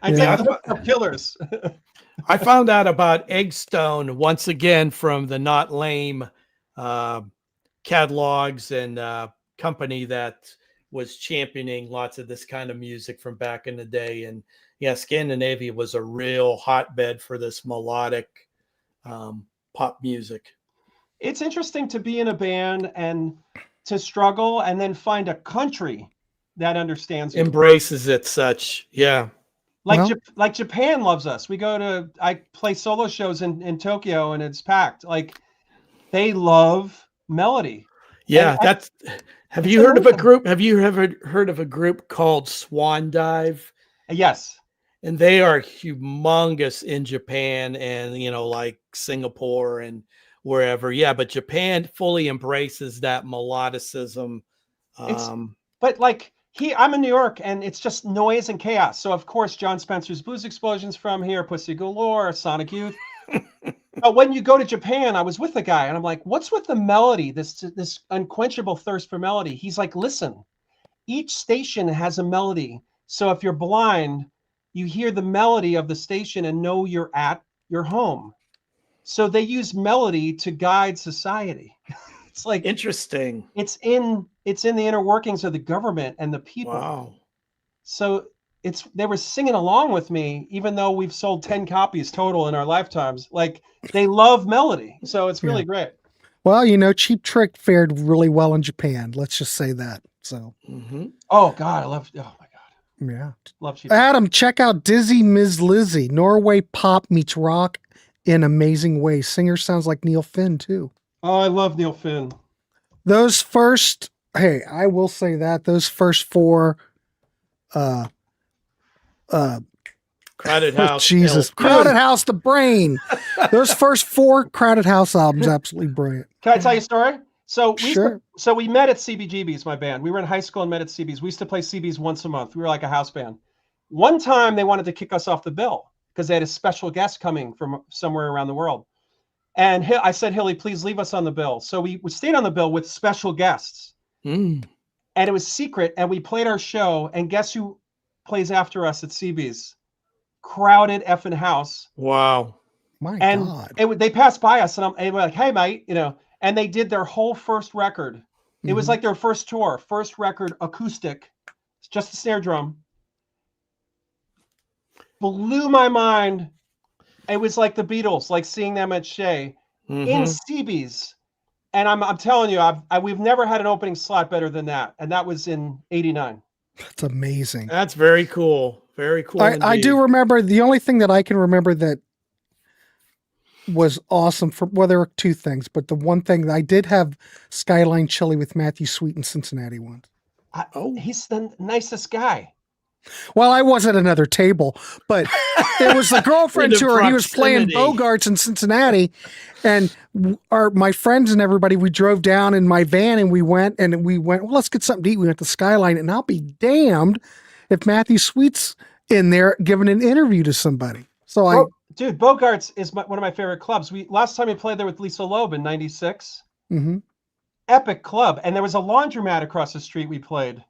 I take the hooks of Killers. I found out about Eggstone once again from the Not Lame catalogs and company that was championing lots of this kind of music from back in the day. And yeah, Scandinavia was a real hotbed for this melodic pop music. It's interesting to be in a band and to struggle and then find a country that understands you. Embraces it such. Yeah. Like Japan loves us. I play solo shows in Tokyo, and it's packed. Like they love melody. Yeah, Have It's you heard of a amazing. group? Have you ever heard of a group called Swan Dive? Yes. And they are humongous in Japan and, like Singapore and wherever. Yeah, but Japan fully embraces that melodicism. It's but like I'm in New York and it's just noise and chaos. So of course John Spencer's Blues Explosions from here, Pussy Galore, Sonic Youth. But when you go to Japan, I was with a guy and I'm like, what's with the melody? This unquenchable thirst for melody. He's like, listen, each station has a melody. So if you're blind, you hear the melody of the station and know you're at your home. So they use melody to guide society. It's like Interesting. it's in the inner workings of the government and the people. Wow. So they were singing along with me, even though we've sold 10 copies total in our lifetimes. Like they love melody. So it's really great. Well, Cheap Trick fared really well in Japan. Let's just say that. So. Oh God, oh my God. Yeah. Love Cheap Trick. Adam, check out Dizzy Ms. Lizzy. Norway pop meets rock in amazing ways. Singer sounds like Neil Finn too. Oh, I love Neil Finn. I will say that those first four Crowded House. Jesus. Crowded House, the brain. Those first four Crowded House albums, absolutely brilliant. Can I tell you a story? So we met at CBGB's, my band. We were in high school and met at CB's. We used to play CB's once a month. We were like a house band. One time they wanted to kick us off the bill because they had a special guest coming from somewhere around the world. And I said, Hilly, please leave us on the bill. So we stayed on the bill with special guests. And it was secret. And we played our show. And guess who plays after us at CB's? Crowded effing house. Wow. My God. They passed by us and we're like, hey, mate, and they did their whole first record. It was like their first tour, first record, acoustic, just a snare drum. Blew my mind. It was like the Beatles, like seeing them at Shea in CB's. And I'm telling you, we've never had an opening slot better than that. And that was in '89. That's amazing. That's very cool. Very cool. I do remember the only thing that I can remember that was awesome there were two things, but the one thing that I did have Skyline Chili with Matthew Sweet in Cincinnati once. He's the nicest guy. Well, I was at another table, but it was the girlfriend tour. He was playing Bogarts in Cincinnati, and my friends and everybody, we drove down in my van and we went, well, let's get something to eat. We went to Skyline, and I'll be damned if Matthew Sweet's in there giving an interview to somebody. So dude, Bogarts is one of my favorite clubs. Last time we played there with Lisa Loeb in '96. Epic club. And there was a laundromat across the street we played.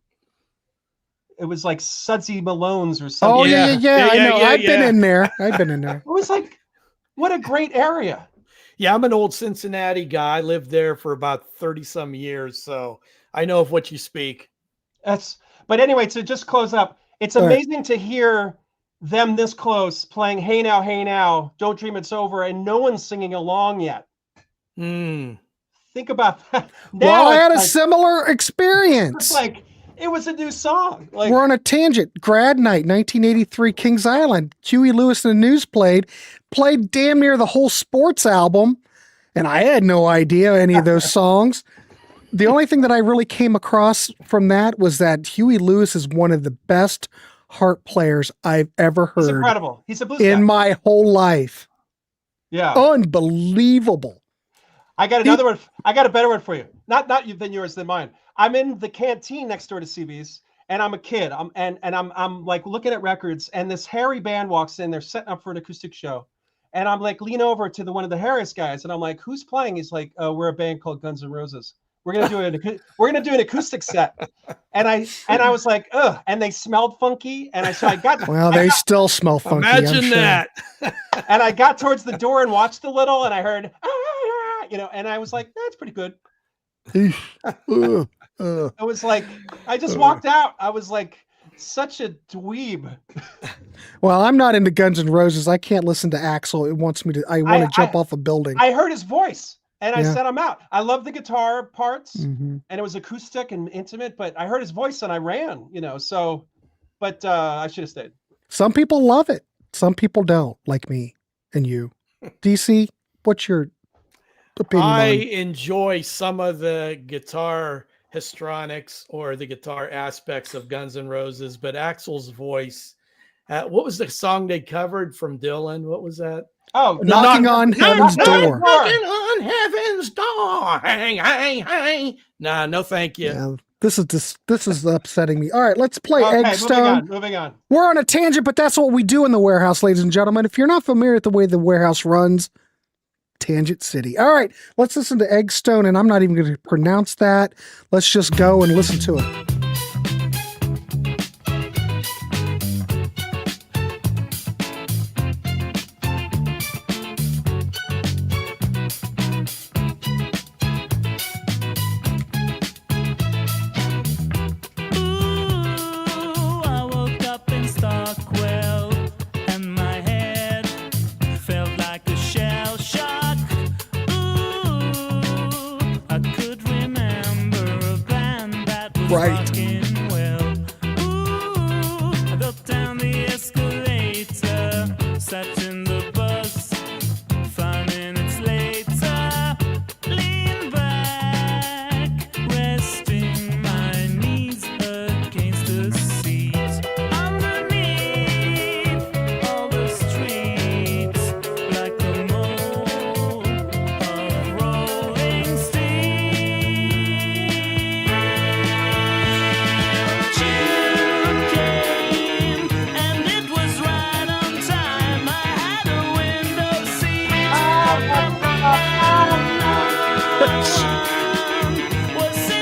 It was like Sudsy Malone's or something. Oh, yeah, I know. I've been in there. It was like, what a great area. Yeah, I'm an old Cincinnati guy. I lived there for about 30 some years. So I know of what you speak. But anyway, to just close up, it's amazing to hear them this close playing Hey Now, Don't Dream It's Over, and no one's singing along yet. Think about that. Now I had a similar experience. It's like it was a new song. Like, we're on a tangent. Grad night, 1983, Kings Island. Huey Lewis and the News played damn near the whole Sports album, and I had no idea any of those songs. The only thing that I really came across from that was that Huey Lewis is one of the best harp players I've ever heard. He's incredible. He's a blues in guy. my whole life. Yeah. Unbelievable. I got another one. I got a better one for you. Not than yours than mine. I'm in the canteen next door to CB's, and I'm a kid. I'm like looking at records, and this Harry band walks in. They're setting up for an acoustic show, and I'm like lean over to one of the Harris guys, and I'm like, "Who's playing?" He's like, "We're a band called Guns N' Roses. We're gonna do an acoustic set." And I was like, "Ugh!" And they smelled funky, and I got. Well, they still smell funky. Imagine that. And I got towards the door and watched a little, and I heard, and I was like, "That's pretty good." I was like, I just walked out. I was like, such a dweeb. Well, I'm not into Guns N' Roses. I can't listen to Axl. It wants me to. I want to jump off a building. I heard his voice, and I said, I'm out. I love the guitar parts, and it was acoustic and intimate. But I heard his voice, and I ran. So, but I should have stayed. Some people love it. Some people don't, like me and you. DC, what's your opinion? I enjoy some of the guitar histrionics or the guitar aspects of Guns N' Roses, but Axl's voice. What was the song they covered from Dylan? What was that? Oh, Knocking on Heaven's Door. Knocking on heaven's door. Hang, hang, hang. Nah, no, thank you. Yeah, this is upsetting me. All right, let's play Okay, Eggstone. moving on. We're on a tangent, but that's what we do in the Warehouse, ladies and gentlemen. If you're not familiar with the way the Warehouse runs, Tangent City. All right, let's listen to Eggstone, and I'm not even going to pronounce that. Let's just go and listen to it. Right. I got down the escalator, sat in the bus. 5 minutes later, lean back, resting my knees against the seat. Underneath all the streets, like the mold of rolling steam.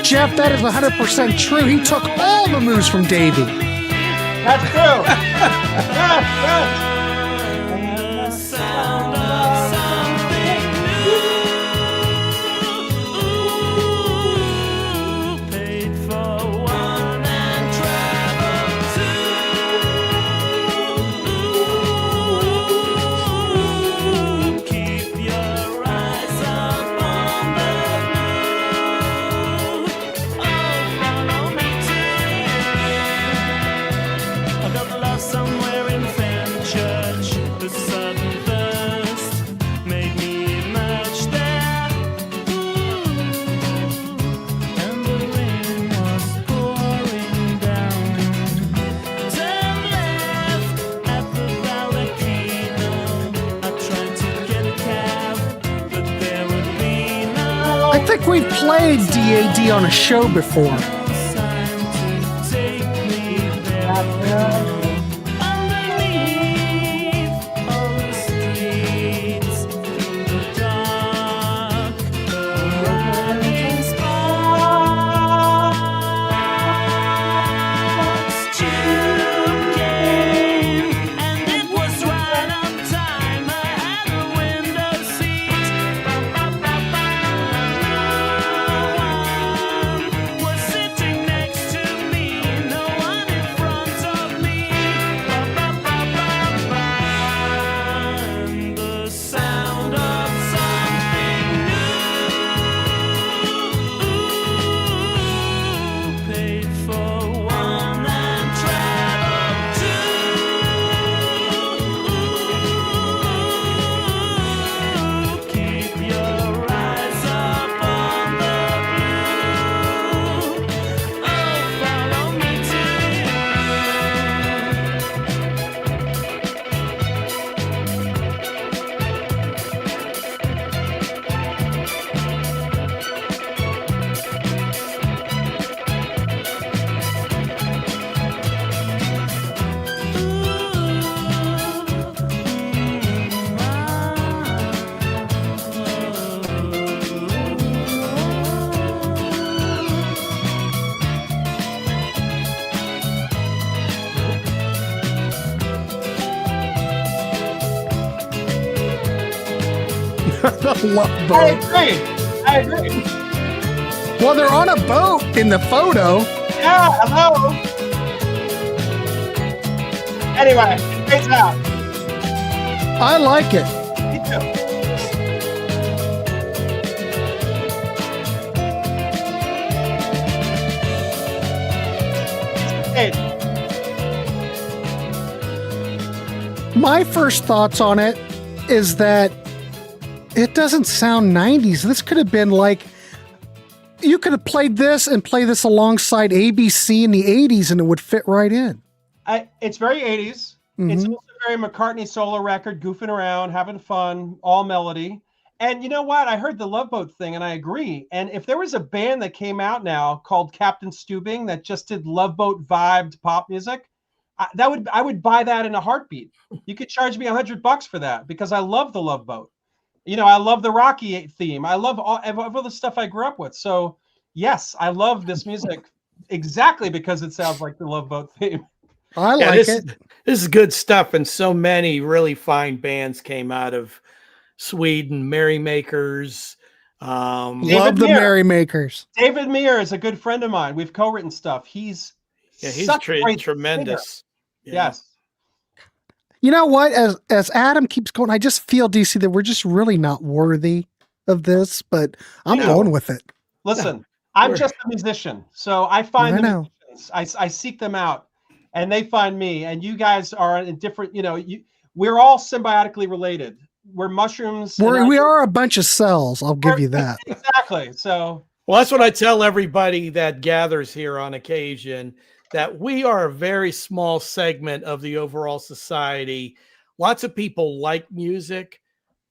Jeff, that is 100% true. He took all the moves from Davey. That's true. Yes. Somewhere in Fenchurch, the sudden thirst made me emerge there. And the rain was pouring down. Turn left at the Baldacchino. I tried to get a cab, but there would be no. I think we've played DAD on a show before. sign to take me there. Underneath all the streets, the dark, the riding sparks. June came, and it was right on time. I had a window seat. No one was sitting next to me, no one in front of me. And the sound of something new. Paid for one and traveled two. Keep your eyes up on the blue. Oh, follow me to Love I boat. agree. Well, they're on a boat in the photo. Yeah, hello. Anyway, it fades out. I like it. Me too. Hey, My first thoughts on it is that it doesn't sound 90s. This could have been like, you could have played this and play this alongside ABC in the 80s and it would fit right in. It's very 80s. Mm-hmm. It's also very McCartney solo record, goofing around, having fun, all melody. And you know what? I heard the Love Boat thing and I agree. And if there was a band that came out now called Captain Stubing that just did Love Boat vibed pop music, I would buy that in a heartbeat. You could charge me $100 for that because I love the Love Boat. You know, I love the Rocky theme. I love all the stuff I grew up with. So yes, I love this music exactly because it sounds like the Love Boat theme. I like it. This is good stuff. And so many really fine bands came out of Sweden, Merrymakers. Love the Merrymakers. David Meir is a good friend of mine. We've co-written stuff. He's tremendous. Yeah. Yes. You know what? As Adam keeps going, I just feel, DC, that we're just really not worthy of this, but I'm going with it. Listen, I'm just a musician, so I find the musicians. I seek them out, and they find me. And you guys are in different. We're all symbiotically related. We're mushrooms. We are a bunch of cells. I'll give you that. Exactly. So. Well, that's what I tell everybody that gathers here on occasion, that we are a very small segment of the overall society. Lots of people like music.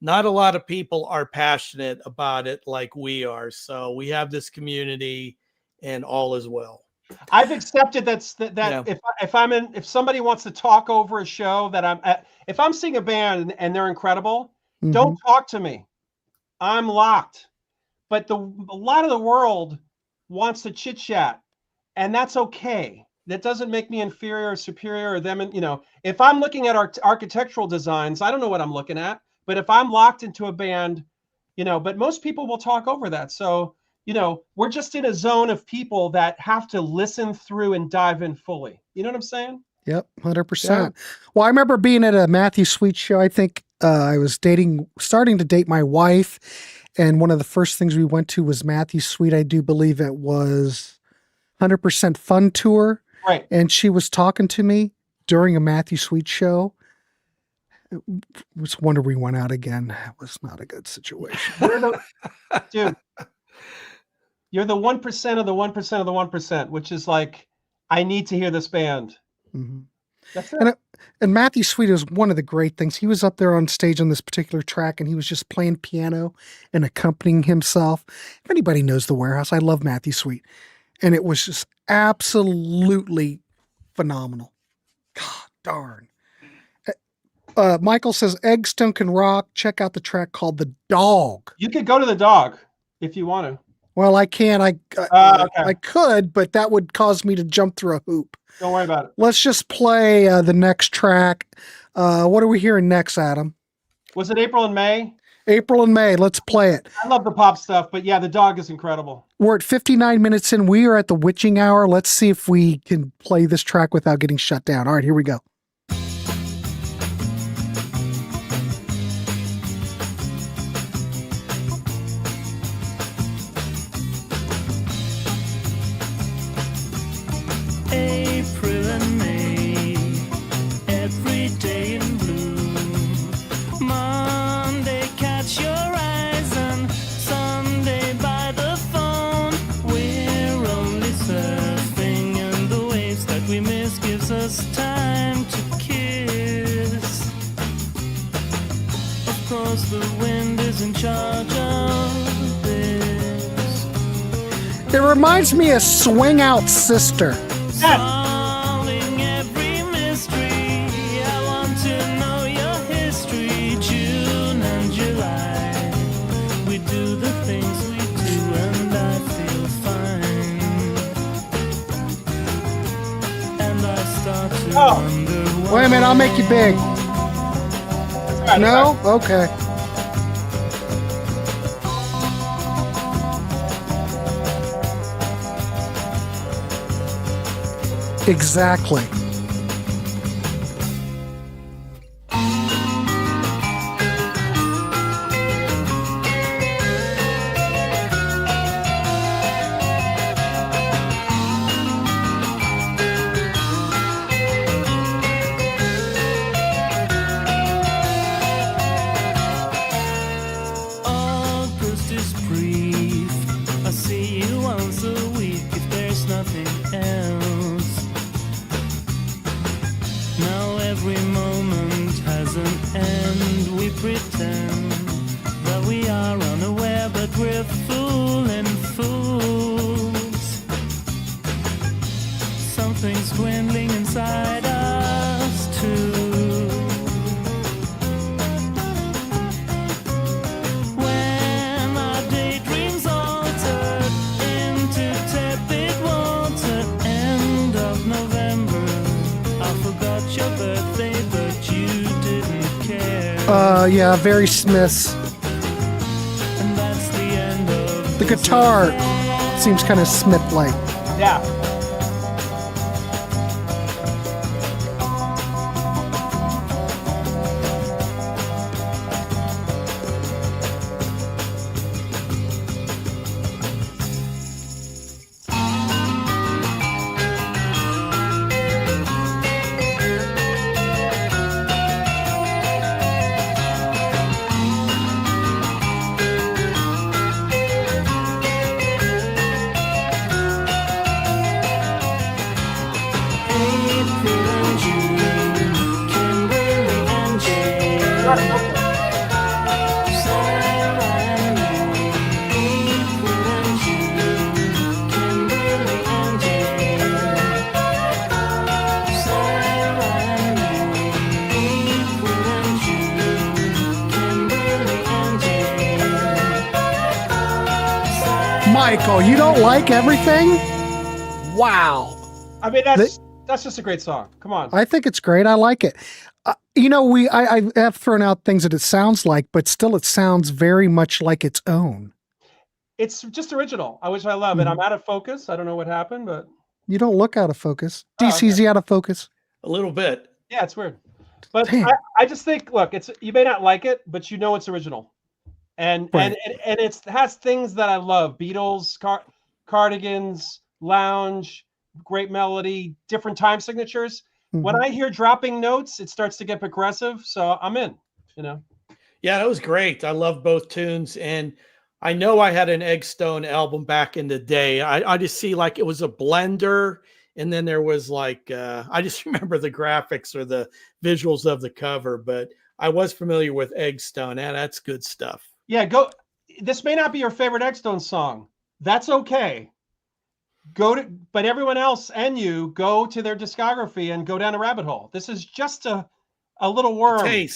Not a lot of people are passionate about it like we are. So we have this community and all is well. I've accepted that if somebody wants to talk over a show if I'm seeing a band and they're incredible, don't talk to me. I'm locked. But a lot of the world wants to chit chat, and that's okay. That doesn't make me inferior or superior or them. And if I'm looking at architectural designs, I don't know what I'm looking at. But if I'm locked into a band, but most people will talk over that. So we're just in a zone of people that have to listen through and dive in fully. You know what I'm saying? Yep, 100%. Well, I remember being at a Matthew Sweet show. I think I was starting to date my wife, and one of the first things we went to was Matthew Sweet. I do believe it was 100% Fun Tour. Right. And she was talking to me during a Matthew Sweet show. It was wonder we went out again. It was not a good situation. Dude, you're the 1% of the 1% of the 1%, which is like, I need to hear this band. Mm-hmm. That's it. And Matthew Sweet is one of the great things. He was up there on stage on this particular track, and he was just playing piano and accompanying himself. If anybody knows the Warehouse, I love Matthew Sweet. And it was just absolutely phenomenal. God darn. Michael says, Eggstone can rock. Check out the track called The Dog. You could go to The Dog if you want to. Well, I can't. Okay. I could, but that would cause me to jump through a hoop. Don't worry about it. Let's just play the next track. What are we hearing next, Adam? Was it April and May? April and May. Let's play it. I love the pop stuff, but yeah, The Dog is incredible. We're at 59 minutes in. We are at the witching hour. Let's see if we can play this track without getting shut down. All right, here we go. April and May, every day in bloom. Monday, catch your eyes, and Sunday by the phone. We're only surfing, and the waves that we miss gives us time to kiss. Of course, the wind is in charge of this. It reminds me of Swing Out Sister. Solving every mystery. I want to know your history. June and July, we do the things we do, and I feel fine. And I start to wonder why. Wait a minute, I'll make you big. No? Okay. Exactly. August is brief. I see you every moment has an end. We pretend that we are unaware, but we're fooling fools. Something's dwindling inside us too. When our daydreams altered into tepid water, end of November, I forgot your birthday, but you didn't care. Yeah, very Smiths. And that's the end of The guitar seems kind of Smith-like. Yeah. Michael, you don't like everything? Wow. I mean, that's just a great song. Come on. I think it's great. I like it. I have thrown out things that it sounds like, but still it sounds very much like its own. It's just original, which I love. And I'm out of focus. I don't know what happened, but You don't look out of focus. Oh, DC's okay. you out of focus? A little bit. yeah, it's weird. But Damn. I just think, look, you may not like it, but you know it's original. And Right. and it has things that I love: Beatles, Cardigans, Lounge, great melody, different time signatures. When I hear dropping notes, it starts to get progressive. So I'm in. You know. Yeah, that was great. I love both tunes, and I know I had an Eggstone album back in the day. I just see like it was a blender, and then there was like I just remember the graphics or the visuals of the cover, but I was familiar with Eggstone, and that's good stuff. Yeah, this may not be your favorite Eggstone song. That's okay. But everyone else and you go to their discography and go down a rabbit hole. This is just a little worm. A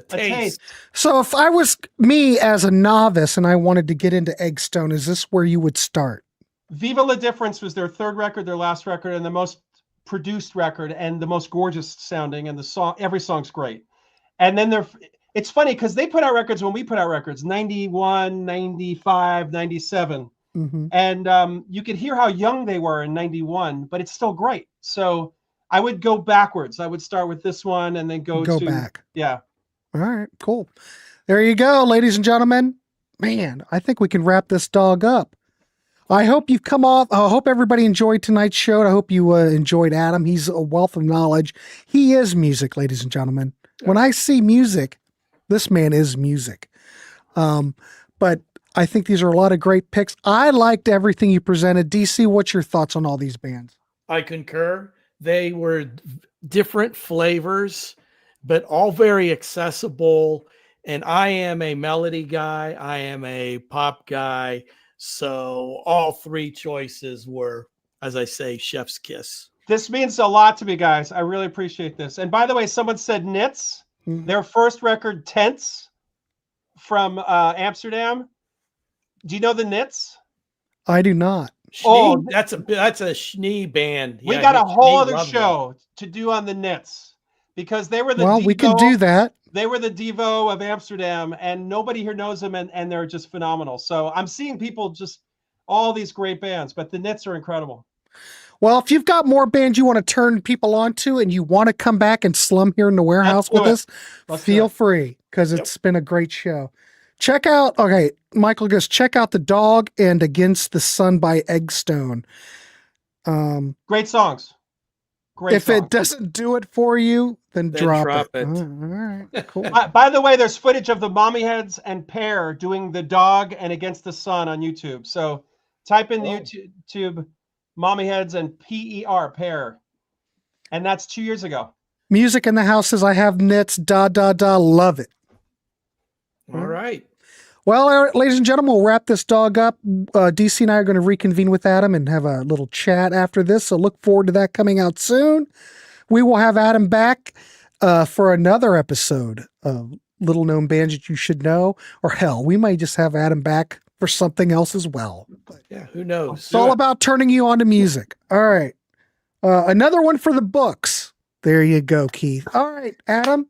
taste. So if I was me as a novice and I wanted to get into Eggstone, is this where you would start? Viva La Difference was their third record, their last record, and the most produced record and the most gorgeous sounding, and every song's great. And then it's funny because they put out records when we put out records, 91, 95, 97. And you could hear how young they were in 91, but it's still great. So I would go backwards. I would start with this one and then go back. Yeah. All right, cool. There you go, ladies and gentlemen. Man, I think we can wrap this dog up. I hope you've come off. I hope everybody enjoyed tonight's show. I hope you enjoyed Adam. He's a wealth of knowledge. He is music, ladies and gentlemen. When I see music, this man is music. But I think these are a lot of great picks. I liked everything you presented. DC, what's your thoughts on all these bands? I concur. They were different flavors, but all very accessible. And I am a melody guy. I am a pop guy. So all three choices were, as I say, chef's kiss. This means a lot to me, guys. I really appreciate this. And by the way, someone said Nits, their first record, Tense, from Amsterdam. Do you know the Nits? I do not. Oh, that's a Schnee band. We got a whole other show to do on the Nits because they were the Well, Devo, we can do that. They were the Devo of Amsterdam, and nobody here knows them, and they're just phenomenal. So I'm seeing people just all these great bands, but the Nits are incredible. Well, if you've got more bands you want to turn people onto and you want to come back and slum here in the warehouse with us, feel free, because it's been a great show. Check out, okay, Michael goes, check out The Dog and Against the Sun by Eggstone. Great songs. Great if songs. it doesn't do it for you, then drop it. All right, cool. By the way, there's footage of the Mommyheads and Pear doing The Dog and Against the Sun on YouTube. So type in YouTube Mommyheads and PER, Pear. And that's 2 years ago. Music in the house says I have nits. Love it. All right. Well, ladies and gentlemen, we'll wrap this dog up. DC and I are going to reconvene with Adam and have a little chat after this. So look forward to that coming out soon. We will have Adam back for another episode of Little Known Bands That You Should Know. Or hell, we might just have Adam back for something else as well. Yeah, who knows? It's all about turning you on to music. All right. Another one for the books. There you go, Keith. All right, Adam.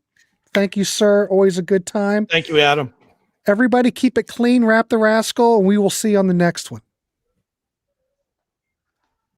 Thank you, sir. Always a good time. Thank you, Adam. Everybody keep it clean, wrap the rascal, and we will see you on the next one.